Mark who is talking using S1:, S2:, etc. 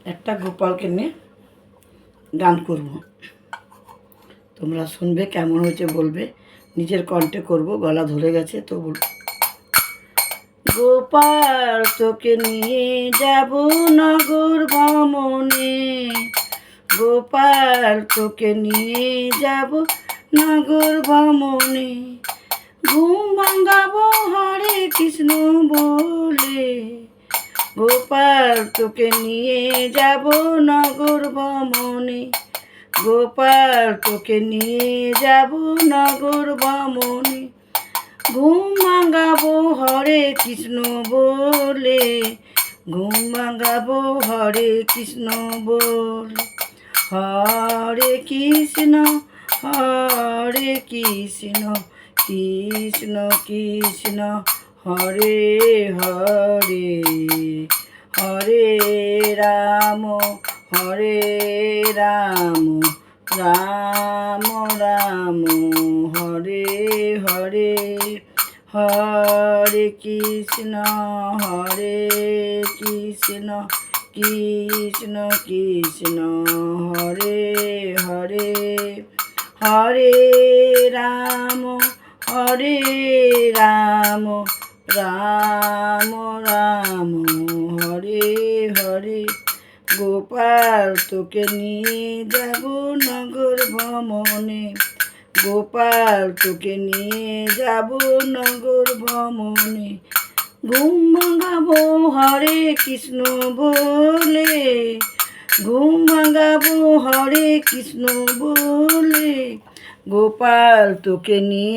S1: একটা গোপালকে নিয়ে গান করব, তোমরা শুনবে, কেমন হয়েছে বলবে। নিজের কণ্ঠে করব, গলা ধরে গেছে তো বলব। গোপাল তোকে নিয়ে যাব নগর ভ্রমণে, গোপাল তোকে নিয়ে যাব নগর ভ্রমণে, ঘুম ভাঙাবো হরে কৃষ্ণ বলে, গোপাল তোকে নিয়ে যাব নগর ভ্রমণে, গোপাল তোকে নিয়ে যাব নগর ভ্রমণে, ঘুম ভাঙাবো হরে কৃষ্ণ বলে, ঘুম ভাঙাবো হরে কৃষ্ণ বলে, হরে কৃষ্ণ হরে কৃষ্ণ কৃষ্ণ কৃষ্ণ হরে হরে, হরে রাম রাম রাম হরে হরে, হরে কৃষ্ণ কৃষ্ণ কৃষ্ণ হরে হরে, হরে রাম রাম রাম হরে হরে, গোপাল তোকে নিয়ে যাব নগর ভ্রমণে, গোপাল তোকে নিয়ে যাব নগর ভ্রমণে, ঘুম ভাঙাবো হরে কৃষ্ণ বলে, ঘুম ভাঙাবো হরে কৃষ্ণ বলে, গোপাল তোকে নিয়ে